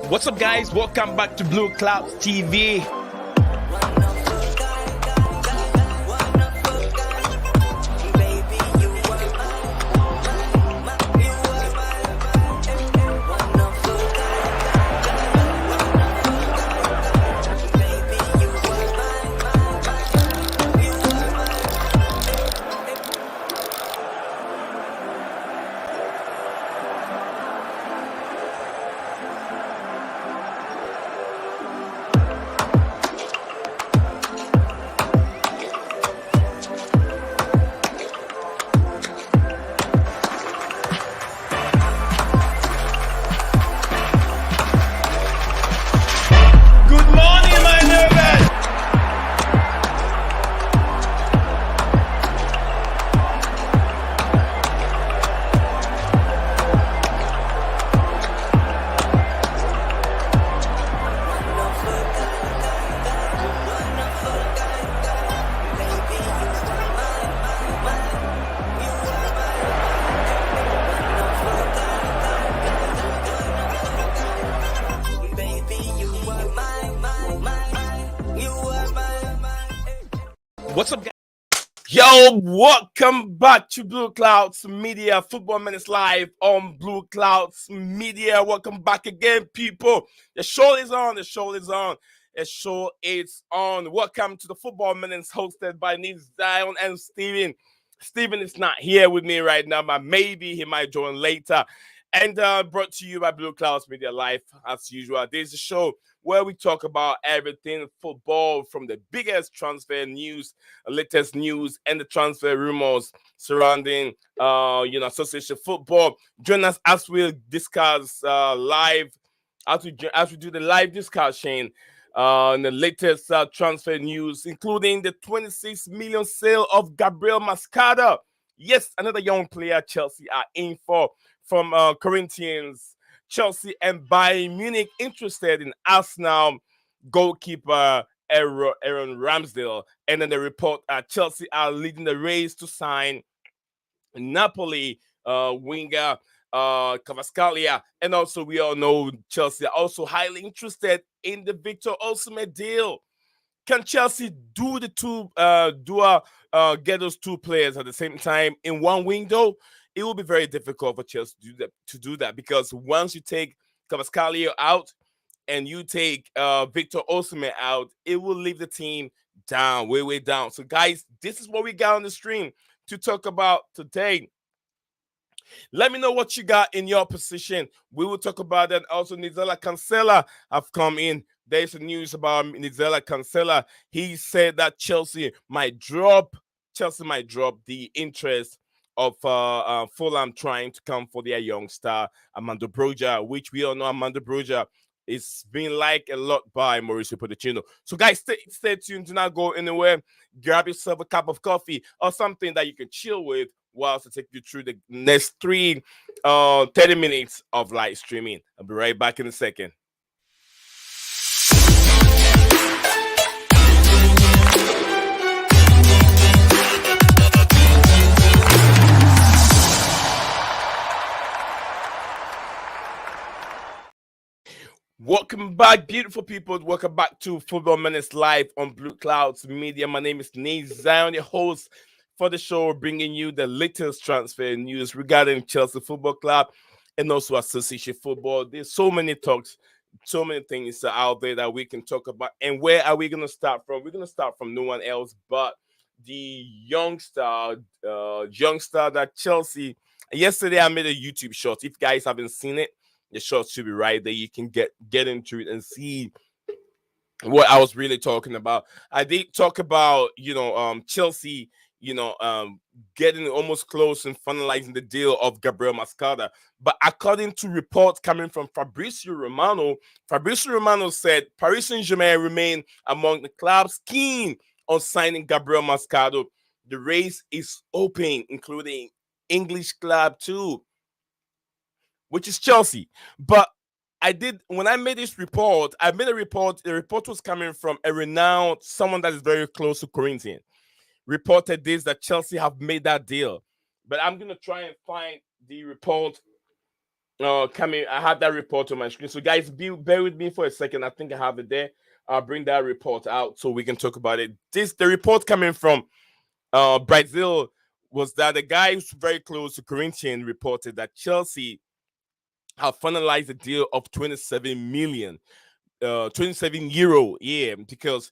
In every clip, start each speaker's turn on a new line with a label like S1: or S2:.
S1: What's up, guys? Welcome back to Blueclouds TV. What's up, guys? Yo, welcome back to Blueclouds Media, Football Minutes Live on Blueclouds Media. Welcome back again, people. The show is on. The show is on. The show is on. Welcome to the Football Minutes hosted by Nils Zion and Steven. Steven is not here with me right now, but maybe he might join later. And brought to you by Blueclouds Media Live, as usual. This is a show where we talk about everything football, from the biggest transfer news, latest news, and the transfer rumors surrounding, association football. Join us as we discuss live, as we do the live discussion on the latest transfer news, including the 26 million sale of Gabriel Moscardo. Yes, another young player Chelsea are in for from Corinthians. Chelsea and Bayern Munich interested in Arsenal goalkeeper Aaron Ramsdale. And then the report Chelsea are leading the race to sign Napoli winger Kvaratskhelia. And also, we all know Chelsea are also highly interested in the Victor Osimhen deal. Can Chelsea do the two get those two players at the same time in one window? It will be very difficult for Chelsea to do that because once you take Kvaratskhelia out and you take Victor Osimhen out, it will leave the team down, way down. So, guys, this is what we got on the stream to talk about today. Let me know what you got in your position. We will talk about that. Also, Nizela Cancela have come in. There's some news about Nizela Cancela. He said that Chelsea might drop the interest of Fulham trying to come for their young star, Armando Broja, which we all know Armando Broja is being liked a lot by Mauricio Pochettino. So, guys, stay tuned. Do not go anywhere. Grab yourself a cup of coffee or something that you can chill with whilst I take you through the next 30 minutes of live streaming. I'll be right back in a second. Welcome back, beautiful people. Welcome back to Football Minutes Live on Blueclouds Media. My name is Nils Zion, your host for the show, bringing you the latest transfer news regarding Chelsea Football Club and also association football. There's so many talks, so many things out there that we can talk about. And where are we going to start from? We're going to start from no one else but the young star that Chelsea. Yesterday, I made a YouTube short. If you guys haven't seen it, the short should be right there. You can get into it and see what I was really talking about. I did talk about, Chelsea, getting almost close and finalizing the deal of Gabriel Moscardo. But according to reports coming from Fabrizio Romano said Paris Saint-Germain remain among the clubs keen on signing Gabriel Moscardo. The race is open, including English club too, which is Chelsea. But when I made this report, the report was coming from a renowned, someone that is very close to Corinthians, reported this, that Chelsea have made that deal. But I'm going to try and find the report Coming, I have that report on my screen. So, guys, bear with me for a second. I think I have it there. I'll bring that report out so we can talk about it. The report coming from Brazil was that the guy who's very close to Corinthians reported that Chelsea have finalized a deal of 27 million 27 euro, yeah, because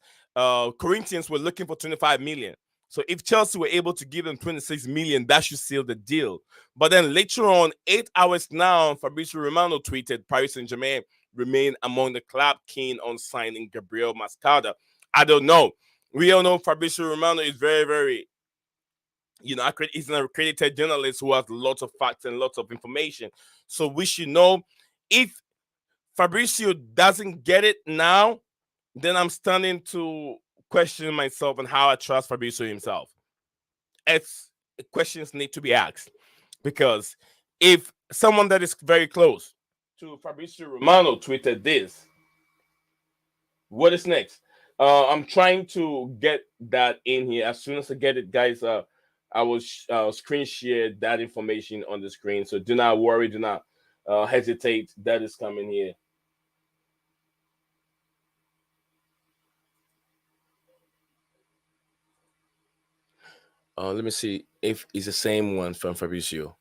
S1: Corinthians were looking for 25 million. So if Chelsea were able to give them 26 million, that should seal the deal. But then later on, 8 hours now, Fabrizio Romano tweeted Paris Saint-Germain remain among the club keen on signing Gabriel Moscardo. I don't know. We all know Fabrizio Romano is very, very, he's an accredited journalist who has lots of facts and lots of information. So we should know if Fabrizio doesn't get it now, then I'm starting to question myself and how I trust Fabrizio himself. It's questions need to be asked because if someone that is very close to Fabrizio Romano tweeted this, what is next? I'm trying to get that in here. As soon as I get it, guys, I will screen share that information on the screen. So do not worry, do not hesitate. That is coming here. Let me see if it's the same one from Fabrizio.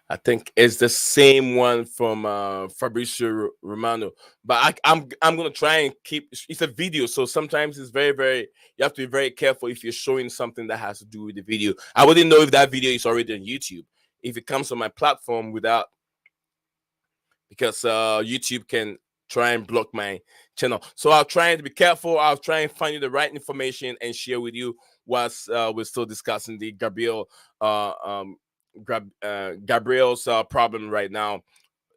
S1: I think it's the same one from Fabrizio Romano. But I'm gonna try and keep. It's a video, so sometimes it's very very. You have to be very careful if you're showing something that has to do with the video. I wouldn't know if that video is already on YouTube. If it comes on my platform without, because YouTube can try and block my channel. So I'll try and be careful. I'll try and find you the right information and share with you whilst we're still discussing the uh, um, Gabriel's problem right now.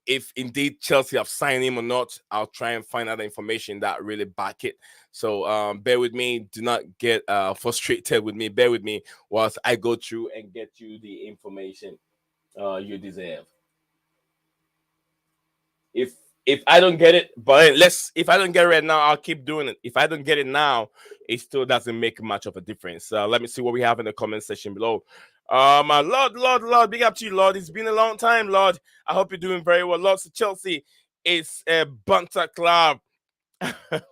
S1: If indeed Chelsea have signed him or not, I'll try and find out the information that really back it. So bear with me. Do not get frustrated with me. Bear with me whilst I go through and get you the information you deserve. If if I don't get it, but if I don't get it right now, I'll keep doing it. If I don't get it now, it still doesn't make much of a difference. Let me see what we have in the comment section below. My Lord, big up to you, Lord. It's been a long time, Lord. I hope you're doing very well. Lord, so Chelsea is a bunter club.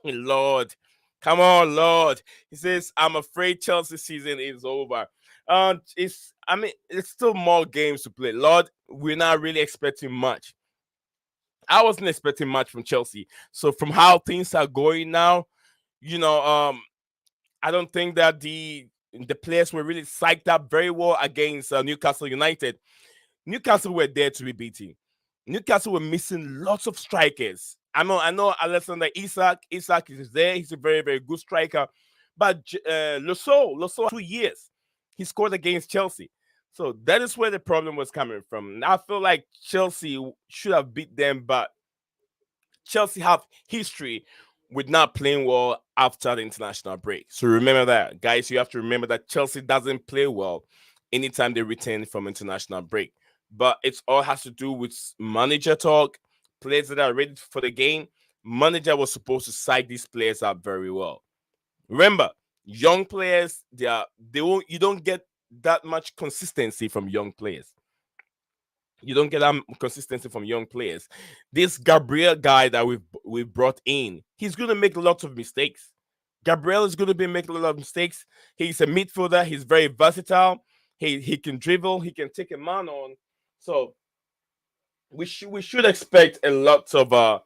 S1: Lord, come on, Lord. He says, I'm afraid Chelsea season is over. It's still more games to play. Lord, we're not really expecting much. I wasn't expecting much from Chelsea. So from how things are going now, you know, I don't think that the players were really psyched up very well against Newcastle United. Newcastle were there to be beaten. Newcastle were missing lots of strikers. I know Alexander Isak. Isak is there. He's a very, very good striker. But Loso, 2 years, he scored against Chelsea. So that is where the problem was coming from. I feel like Chelsea should have beat them, but Chelsea have history with not playing well after the international break. So remember that, guys. You have to remember that Chelsea doesn't play well anytime they return from international break. But it all has to do with manager talk, players that are ready for the game. Manager was supposed to side these players up very well. Remember, young players, they won't you don't get that much consistency from young players. You don't get that consistency from young players. This Gabriel guy that we've brought in, he's going to make lots of mistakes. Gabriel is going to be making a lot of mistakes. He's a midfielder. He's very versatile. He can dribble. He can take a man on. So we should expect a lot of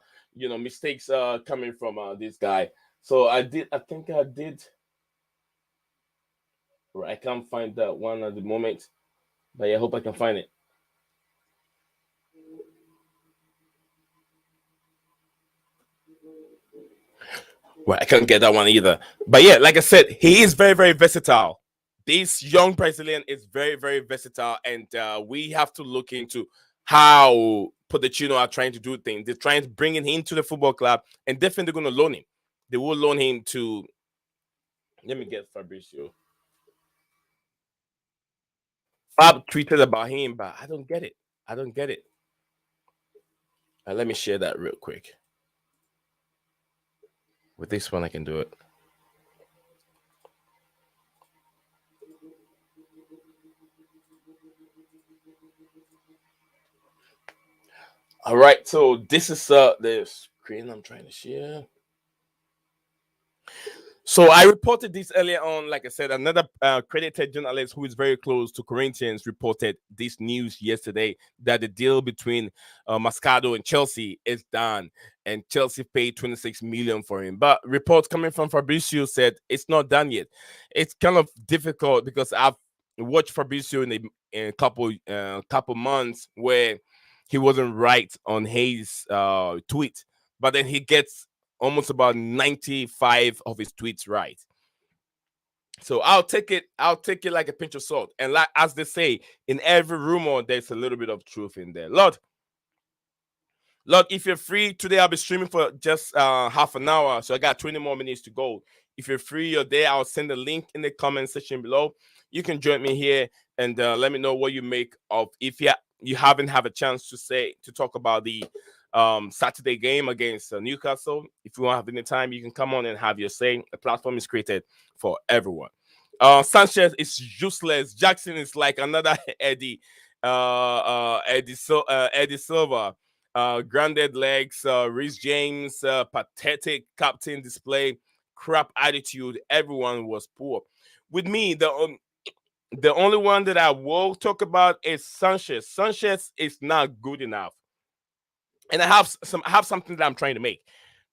S1: mistakes coming from this guy. So I think I did. Right, I can't find that one at the moment, but I hope I can find it. Well, I can't get that one either. But yeah, like I said, he is very, very versatile. This young Brazilian is very, very versatile, and we have to look into how Pochettino are trying to do things. They're trying to bring him into the football club, and definitely going to loan him. They will loan him to. Let me get Fabrizio. Fab tweeted about him, but I don't get it. I don't get it. Let me share that real quick. With this one, I can do it. All right, so this is the screen I'm trying to share. So I reported this earlier on. Like I said, another credited journalist who is very close to Corinthians reported this news yesterday that the deal between Moscardo and Chelsea is done, and Chelsea paid 26 million for him. But reports coming from Fabrizio said it's not done yet. It's kind of difficult because I've watched Fabrizio in a couple months where he wasn't right on his tweet, but then he gets almost about 95 of his tweets right. So I'll take it like a pinch of salt. And like as they say, in every rumor, there's a little bit of truth in there. Lord, if you're free today, I'll be streaming for just half an hour. So I got 20 more minutes to go. If you're free, you're there, I'll send a link in the comment section below. You can join me here and let me know what you make of if you haven't have a chance to talk about the Saturday game against Newcastle. If you don't have any time, you can come on and have your say. The platform is created for everyone. Sanchez is useless. Jackson is like another Eddie Silva. Grounded legs, Reece James, pathetic captain display, crap attitude. Everyone was poor. With me, the only one that I will talk about is Sanchez. Sanchez is not good enough, and I have something that I'm trying to make.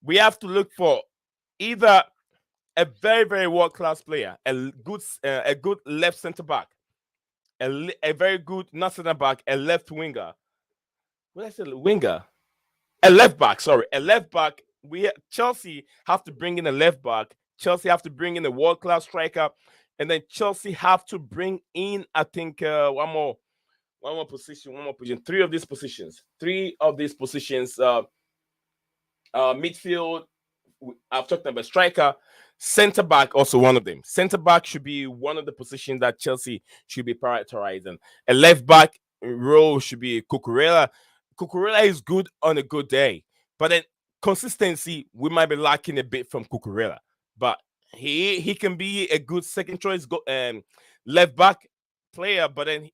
S1: We have to look for either a very very world class player, a good left center back, a very good not center back, a left winger. What did I say? Winger. A left back, sorry, a left back. Chelsea have to bring in a left back. Chelsea have to bring in a world class striker, and then Chelsea have to bring in, I think, one more position, Three of these positions, midfield. I've talked about striker, center back, also one of them. Center back should be one of the positions that Chelsea should be prioritizing. A left back role should be Cucurella. Cucurella is good on a good day, but then consistency we might be lacking a bit from Cucurella. But he can be a good second choice left back player. But then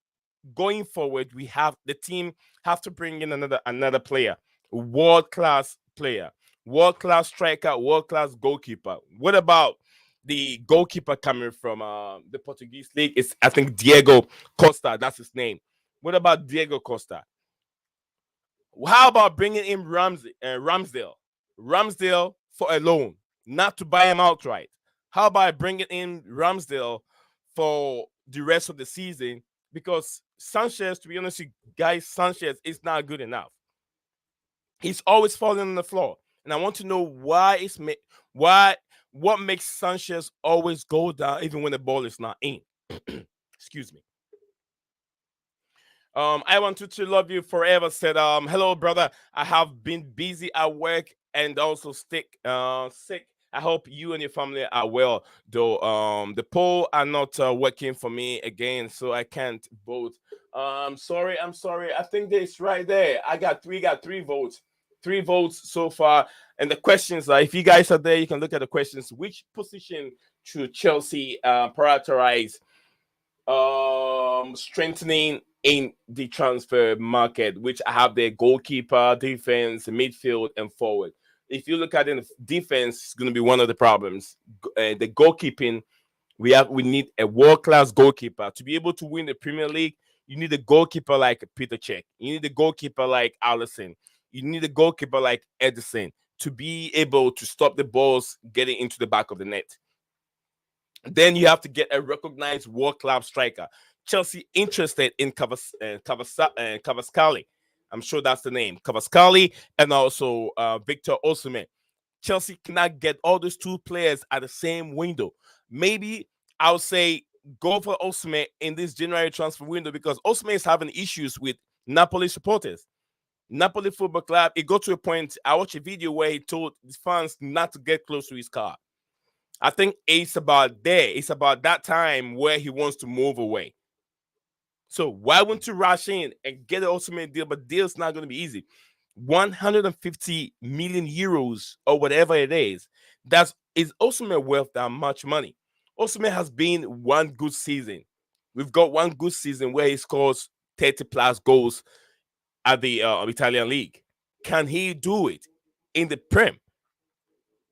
S1: going forward, the team have to bring in another player, world class player, world class striker, world class goalkeeper. What about the goalkeeper coming from the Portuguese league? It's I think Diego Costa. That's his name. What about Diego Costa? How about bringing in Ramsdale? Ramsdale for a loan, not to buy him outright. How about bringing in Ramsdale for the rest of the season? Because Sanchez, to be honest, with you guys, Sanchez is not good enough. He's always falling on the floor, and I want to know what makes Sanchez always go down even when the ball is not in. Excuse me. I want to love you forever. Said, hello, brother. I have been busy at work and also sick. I hope you and your family are well. Though the poll are not working for me again, so I can't vote. Sorry. I think it's right there. I got three votes. 3 votes so far. And the questions are, if you guys are there, you can look at the questions. Which position should Chelsea prioritize strengthening in the transfer market, which I have their goalkeeper, defense, midfield, and forward. If you look at it, defense is going to be one of the problems. The goalkeeping, we need a world-class goalkeeper to be able to win the Premier League. You need a goalkeeper like Peter Cech. You need a goalkeeper like Allison. You need a goalkeeper like Edison to be able to stop the balls getting into the back of the net. Then you have to get a recognized world-class striker. Chelsea interested in Kvaratskhelia. I'm sure that's the name. Kvaratskhelia and also Victor Osimhen. Chelsea cannot get all those two players at the same window. Maybe I'll say go for Osimhen in this January transfer window because Osimhen is having issues with Napoli supporters. Napoli Football Club, it got to a point, I watched a video where he told his fans not to get close to his car. I think it's about there. It's about that time where he wants to move away. So why wouldn't you rush in and get an ultimate deal? But deal's not going to be easy. 150 million euros or whatever it is. Is Osimhen worth that much money? Osimhen has been one good season. We've got one good season where he scores 30 plus goals at the Italian league. can he do it in the Prem?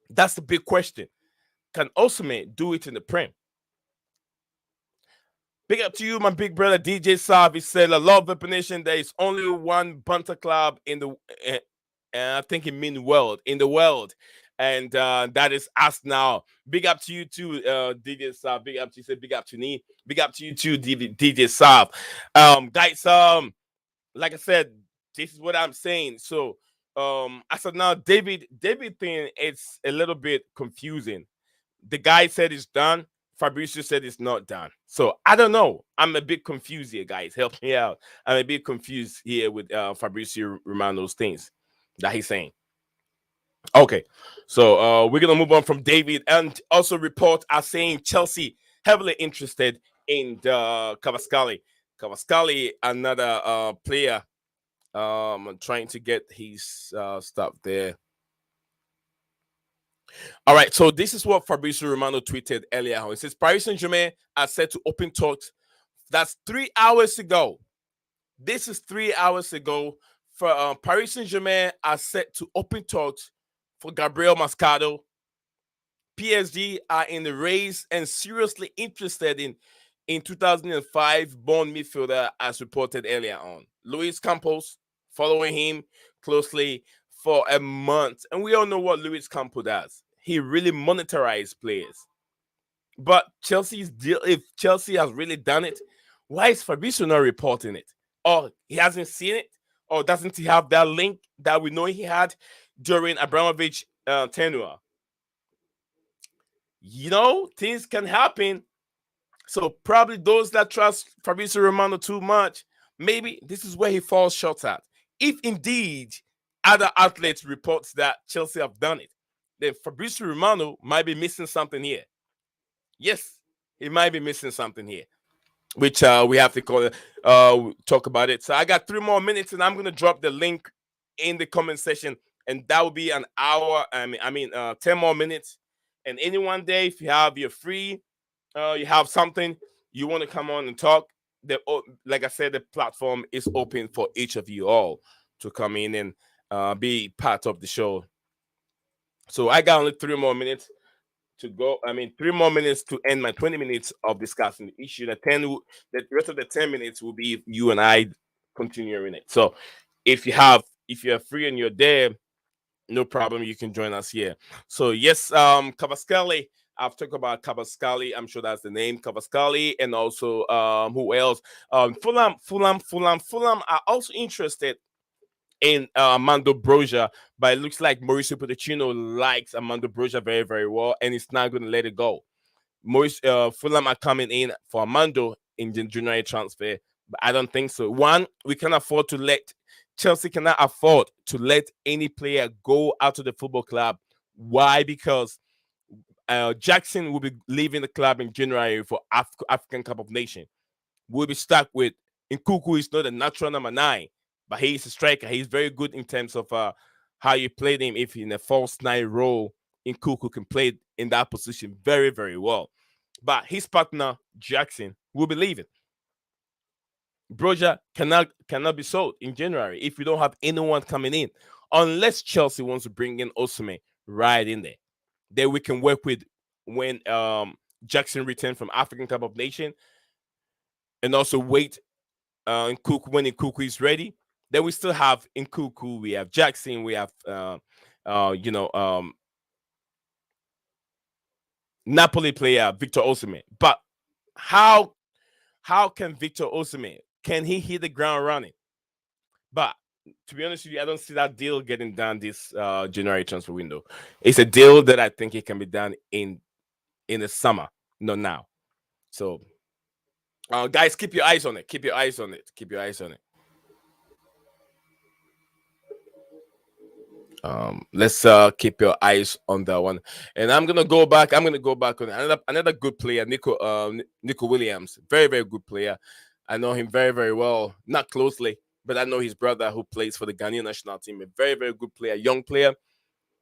S1: That's the big question. Can Osimhen do it in the Prem? Big up to you, my big brother DJ Saab. He said, "I love the nation. There is only one banter club in the, I think it means world, in the world, and that is us now." Big up to you too, DJ Saab. Big up to you. Say big up to me. Big up to you too, DJ Saab. Guys, like I said, this is what I'm saying. So, as of now, David thing, it's a little bit confusing. The guy said it's done. Fabrizio said it's not done. So I don't know. I'm a bit confused here, guys. Help me out. I'm a bit confused here with Fabrizio Romano's things that he's saying. Okay, so we're gonna move on from David, and also reports are saying Chelsea heavily interested in the Kvaratskhelia. Kvaratskhelia, another player. I'm trying to get his stuff there. All right, so this is what Fabrizio Romano tweeted earlier on. It says Paris Saint-Germain are set to open talks. That's 3 hours ago. This is 3 hours ago. For Paris Saint-Germain are set to open talks for Gabriel Moscardo. PSG are in the race and seriously interested in 2005 born midfielder, as reported earlier on. Luis Campos following him closely for a month, and we all know what Luis Campos does. He really monetarized players. But Chelsea's deal, if Chelsea has really done it, why is Fabrizio not reporting it? Or he hasn't seen it? Or doesn't he have that link that we know he had during Abramovich tenure? You know, things can happen. So probably those that trust Fabrizio Romano too much, maybe this is where he falls short at. If indeed other outlets reports that Chelsea have done it, then Fabrizio Romano might be missing something here. Yes, he might be missing something here, which we have to talk about it. So I got 3 more minutes, and I'm going to drop the link in the comment section, and that will be an hour. 10 more minutes. And any one day, if you're free, you have something you want to come on and talk, like I said, the platform is open for each of you all to come in and be part of the show. So I got only 3 more minutes to go. 3 more minutes to end my 20 minutes of discussing the issue. The rest of the 10 minutes will be you and I continuing it. So if you're free and you're there, no problem, you can join us here. So yes, Kvaratskhelia. I've talked about Kvaratskhelia. I'm sure that's the name, Kvaratskhelia, and also who else? Fulham are also interested in Armando Broja, but it looks like Mauricio Pochettino likes Armando Broja very, very well, and he's not going to let it go. Fulham are coming in for Armando in the January transfer, but I don't think so. One, we can afford to let Chelsea cannot afford to let any player go out of the football club. Why? Because Jackson will be leaving the club in January for African Cup of Nations. We'll be stuck with Nkuku. Is not a natural number 9, but he's a striker. He's very good in terms of how you play him. If in a false 9 role, Nkuku can play in that position very, very well. But his partner Jackson will be leaving. Broja cannot be sold in January if we don't have anyone coming in, unless Chelsea wants to bring in Osimhen right in there. Then we can work with when Jackson returns from African Cup of Nations, and also wait Nkuku when Nkuku is ready. Then we still have Nkuku, we have Jackson, we have Napoli player Victor Osimhen. But how can Victor Osimhen, can he hit the ground running? But to be honest with you, I don't see that deal getting done this January transfer window. It's a deal that I think it can be done in the summer, not now. So, guys, keep your eyes on it. Keep your eyes on it. Keep your eyes on it. Let's keep your eyes on that one. And I'm gonna go back on another good player, Nico Williams. Very, very good player. I know him very, very well. Not closely, but I know his brother who plays for the Ghanaian national team. A very, very good player, young player.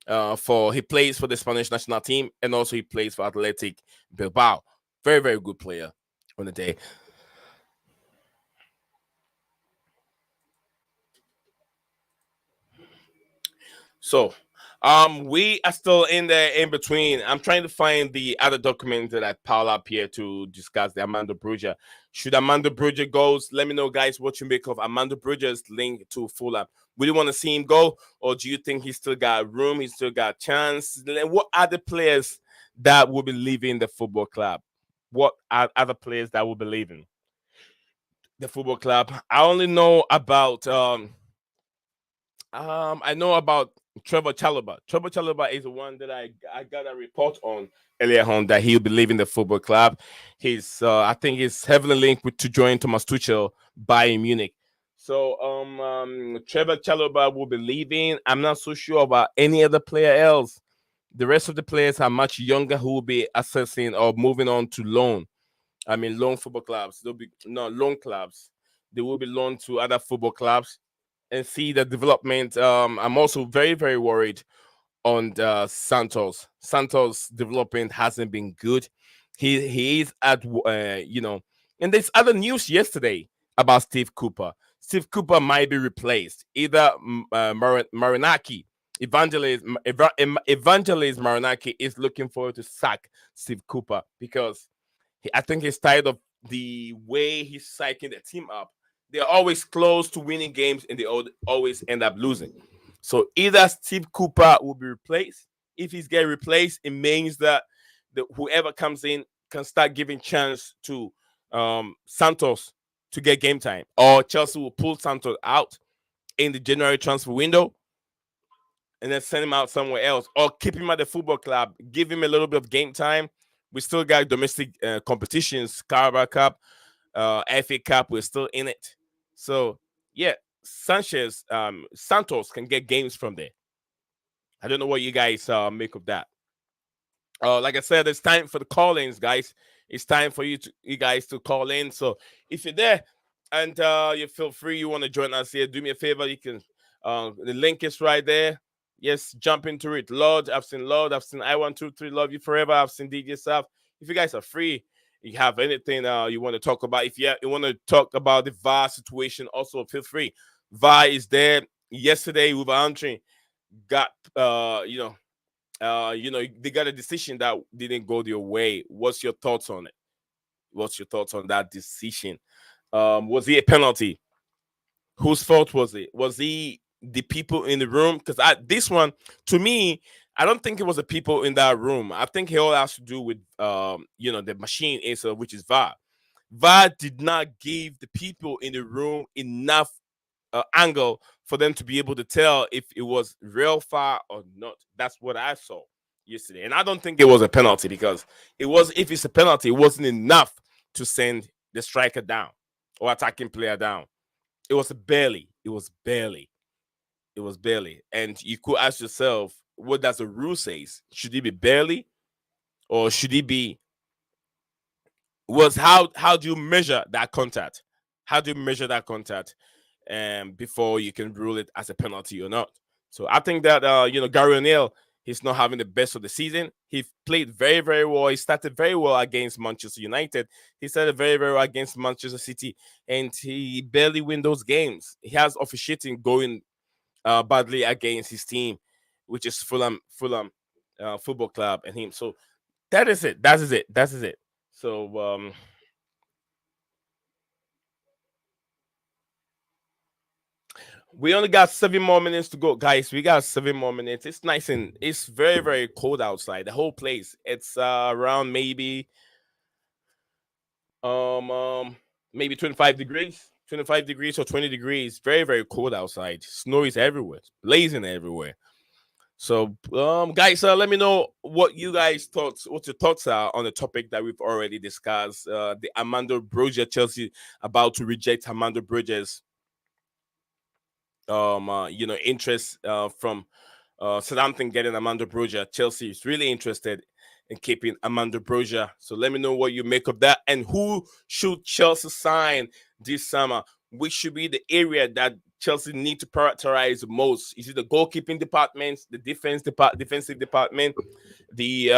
S1: He plays for the Spanish national team, and also he plays for Athletic Bilbao. Very, very good player on the day. So, we are still in the in between. I'm trying to find the other document that I piled up here to discuss the Armando Broja. Should Armando Broja goes? Let me know, guys, what you make of Armando Broja's link to Fulham. Would you want to see him go, or do you think he's still got room? He's still got chance? What other players that will be leaving the football club? What are other players that will be leaving the football club? I only know about I know about Trevor Chalobah. Trevor Chalobah is the one that I got a report on earlier on that he'll be leaving the football club. He's I think he's heavily linked with to join Thomas Tuchel Bayern Munich. So Trevor Chalobah will be leaving. I'm not so sure about any other player else. The rest of the players are much younger who will be assessing or moving on to loan. I mean loan football clubs. They'll be no loan clubs. They will be loaned to other football clubs and see the development. I'm also very, very worried on Santos. Santos' development hasn't been good. He is at and there's other news yesterday about Steve Cooper. Steve Cooper might be replaced. Either Marinaki, Evangelist Marinaki is looking forward to sack Steve Cooper because I think he's tired of the way he's psyching the team up. They're always close to winning games and they always end up losing. So either Steve Cooper will be replaced. If he's getting replaced, it means that whoever comes in can start giving chance to Santos to get game time. Or Chelsea will pull Santos out in the January transfer window and then send him out somewhere else, or keep him at the football club, give him a little bit of game time. We still got domestic competitions, Carabao Cup, FA Cup. We're still in it, so yeah, Santos can get games from there. I don't know what you guys make of that. Like I said, it's time for the call-ins, guys. It's time for you guys to call in. So if you're there and you feel free, you want to join us here, do me a favor. You can. The link is right there. Yes, jump into it. Lord, I've seen Lord. I've seen I123 Love You Forever. I've seen DJ South. If you guys are free, you have anything you want to talk about. If you want to talk about the VAR situation, also feel free. VAR is there. Yesterday, with Andre got they got a decision that didn't go their way. What's your thoughts on it? What's your thoughts on that decision? Was it a penalty? Whose fault was it? Was he the people in the room? Because this one, to me, I don't think it was the people in that room. I think it all has to do with the machine is which is VAR. VAR did not give the people in the room enough angle for them to be able to tell if it was real far or not. That's what I saw yesterday, and I don't think it was a penalty because it was. If it's a penalty, it wasn't enough to send the striker down or attacking player down. It was barely. It was barely. It was barely. And you could ask yourself, what does the rule says? Should it be barely, or should it be? Was how do you measure that contact? How do you measure that contact before you can rule it as a penalty or not? So I think that Gary O'Neill, he's not having the best of the season. He played very, very well. He started very well against Manchester United. He started very, very well against Manchester City, and he barely win those games. He has officiating going badly against his team, which is Fulham Football Club, and him. So that is it. That is it. That is it. So we only got 7 more minutes to go, guys. We got 7 more minutes. It's nice and it's very, very cold outside. The whole place. It's around um, um maybe 25 degrees. 25 degrees or 20 degrees. Very, very cold outside. Snow is everywhere. It's blazing everywhere. So, guys, let me know what you guys thoughts, what your thoughts are on the topic that we've already discussed. The Armando Broja Chelsea about to reject Armando Broja's interest from Southampton getting Armando Broja. Chelsea is really interested in keeping Armando Broja. So let me know what you make of that, and who should Chelsea sign this summer? Which should be the area that Chelsea need to prioritize most? Is it the goalkeeping department, the defensive department, the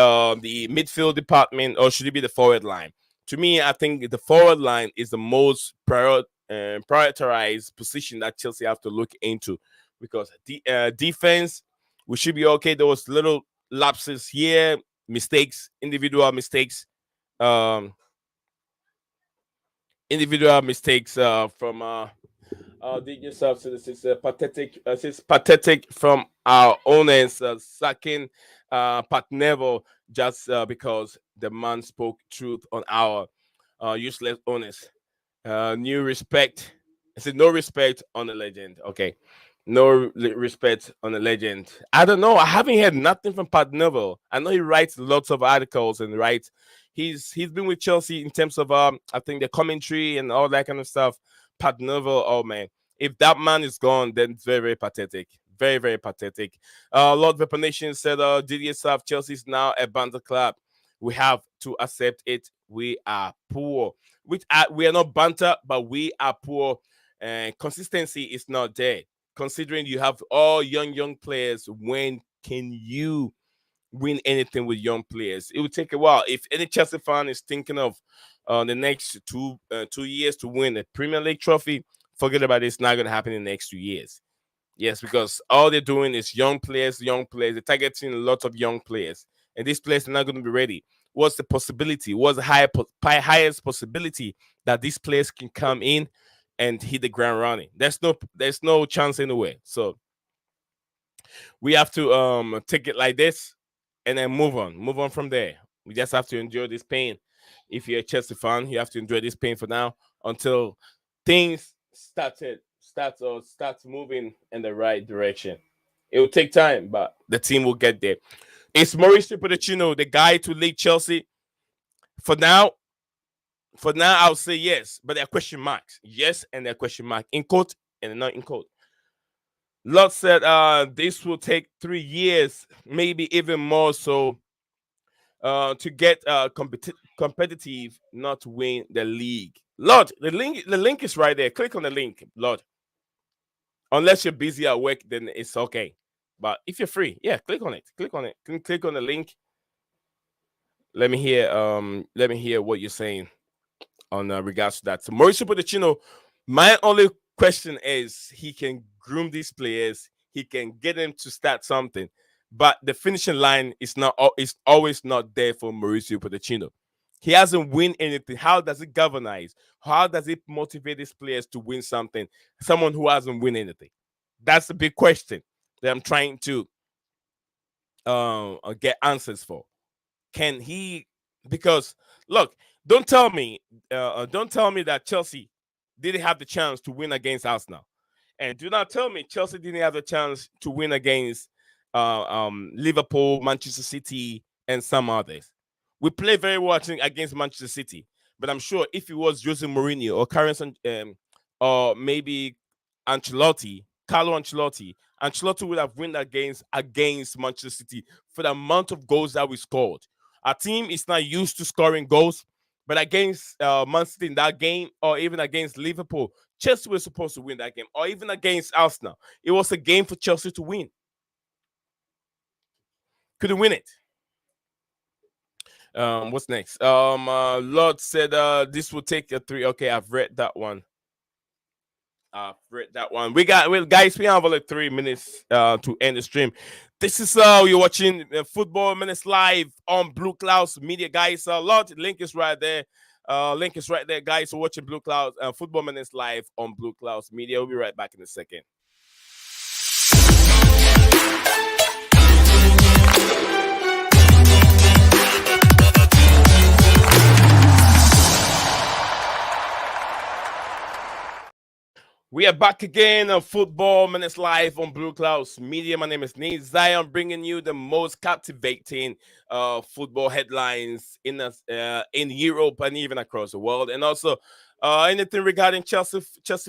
S1: midfield department, or should it be the forward line? To me, I think the forward line is the most prioritized position that Chelsea have to look into, because the defense We should be okay. There was little lapses here, mistakes, um, individual mistakes from did yourself. So this is pathetic. This is pathetic from our owners sacking Pat Neville just because the man spoke truth on our useless owners. New respect. I said no respect on the legend. Okay, no respect on the legend. I don't know. I haven't heard nothing from Pat Neville. I know he writes lots of articles and writes. He's been with Chelsea in terms of I think the commentary and all that kind of stuff. Pat Neville, oh man, if that man is gone, then it's very very pathetic. Very very pathetic. Lord Vapor Nation said, Didier South Chelsea is now a banter club. We have to accept it. We are poor. We are not banter, but we are poor. And consistency is not there. Considering you have all young players, when can you win anything with young players? It will take a while. If any Chelsea fan is thinking of the next 2 years to win a Premier League trophy, forget about it. It's not going to happen in the next 2 years. Yes, because all they're doing is young players. They're targeting a lot of young players, and these players are not going to be ready. What's the possibility? What's the highest possibility that these players can come in and hit the ground running? There's no chance anywhere. So we have to take it like this and then move on from there. We just have to endure this pain. If you're a Chelsea fan, you have to endure this pain for now until things starts moving in the right direction. It will take time, but the team will get there. Is Mauricio Pochettino the guy to lead Chelsea? For now, I'll say yes, but there are question marks. Yes, and there are question mark in quote and not in quote. Lot said this will take 3 years, maybe even more so, to get competitive, not to win the league. Lord, the link is right there. Click on the link, Lord. Unless you're busy at work, then it's okay. But if you're free, yeah, click on it. Click on the link. Let me hear what you're saying on regards to that. So Mauricio Pochettino, my only question is he can groom these players, he can get them to start something, but the finishing line is always not there for Mauricio Pochettino. He hasn't win anything. How does it galvanize? How does it motivate these players to win something? Someone who hasn't win anything. That's the big question that I'm trying to get answers for. Can he? Because look, don't tell me that Chelsea didn't have the chance to win against Arsenal, and do not tell me Chelsea didn't have the chance to win against Liverpool, Manchester City, and some others. We play very well against Manchester City, but I'm sure if it was Jose Mourinho or or maybe Carlo Ancelotti, Ancelotti would have won against Manchester City for the amount of goals that we scored. Our team is not used to scoring goals, but against Man City in that game, or even against Liverpool, Chelsea was supposed to win that game, or even against Arsenal. It was a game for Chelsea to win. Couldn't win it. What's next? Lord said this will take a 3. Okay, I've read that one. Guys, we have only 3 minutes to end the stream. This is you're watching Football Minutes live on Blueclouds Media, guys. Lord, link is right there. Guys. So watching Blueclouds Football Minutes live on Blueclouds Media. We'll be right back in a second. We are back again on Football Minutes Live on Blueclouds Media. My name is Nate Zion, bringing you the most captivating football headlines in Europe and even across the world, and also anything regarding Chelsea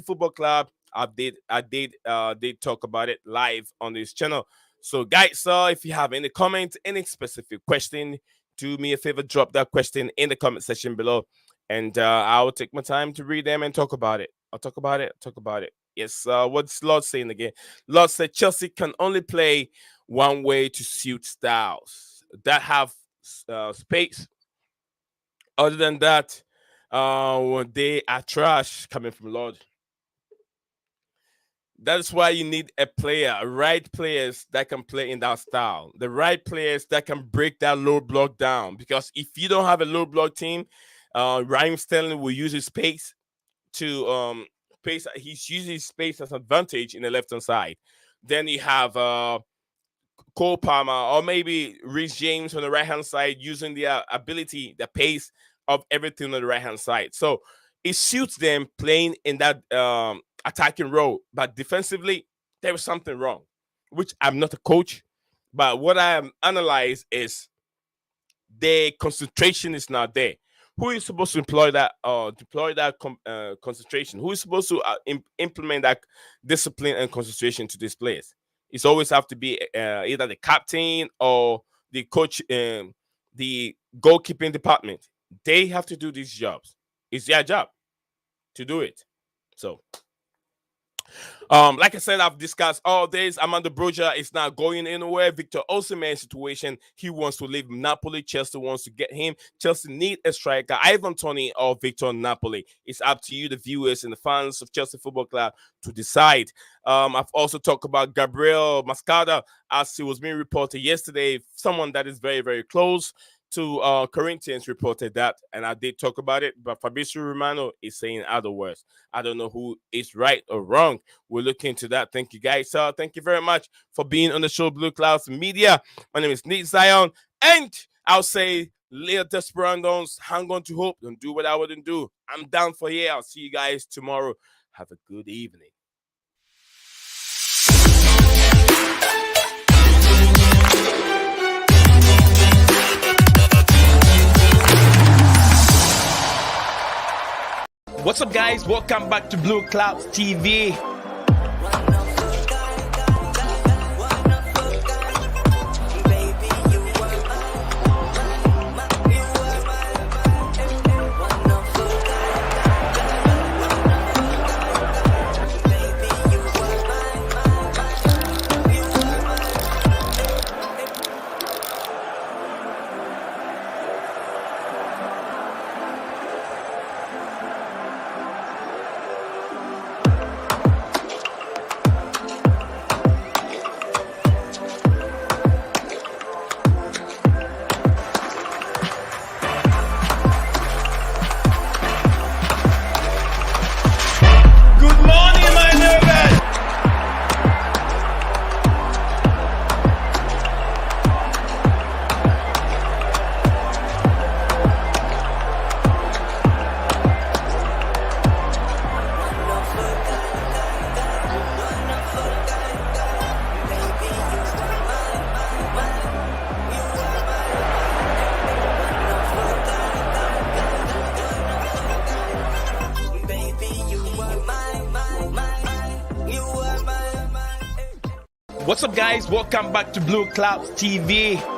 S1: Football Club. I did talk about it live on this channel. So, guys, if you have any comments, any specific question, do me a favor, drop that question in the comment section below, and I will take my time to read them and talk about it. I'll talk about it. Yes, what's Lord saying again? Lord said Chelsea can only play one way to suit styles that have space. Other than that, they are trash, coming from Lord. That's why you need a player, right players that can play in that style, the right players that can break that low block down. Because if you don't have a low block team, Raheem Sterling will use his pace to pace. He's using his space as an advantage in the left hand side. Then you have Cole Palmer or maybe Reece James on the right hand side using the ability, the pace of everything on the right hand side. So it suits them playing in that attacking role. But defensively, there is something wrong, which I'm not a coach. But what I am analyzed is their concentration is not there. Who is supposed to employ that concentration? Who is supposed to implement that discipline and concentration to these players? It's always have to be either the captain or the coach, the goalkeeping department. They have to do these jobs. It's their job to do it. So, like I said, I've discussed all this. Armando Broja is not going anywhere. Victor Osimhen's situation, he wants to leave Napoli. Chelsea wants to get him. Chelsea need a striker, Ivan Toney or Victor Napoli. It's up to you, the viewers and the fans of Chelsea Football Club, to decide. I've also talked about Gabriel Moscardo, as he was being reported yesterday. Someone that is very, very close to Corinthians reported that, and I did talk about it, but Fabrizio Romano is saying other words. I don't know who is right or wrong. We'll look into that. Thank you, guys. Thank you very much for being on the show, Blue Clouds Media. My name is Nate Zion, and I'll say, Little Desperados, hang on to hope. Don't do what I wouldn't do. I'm down for here. I'll see you guys tomorrow. Have a good evening. What's up, guys? Welcome back to Blueclouds TV. What's up, guys? Welcome back to Blueclouds TV.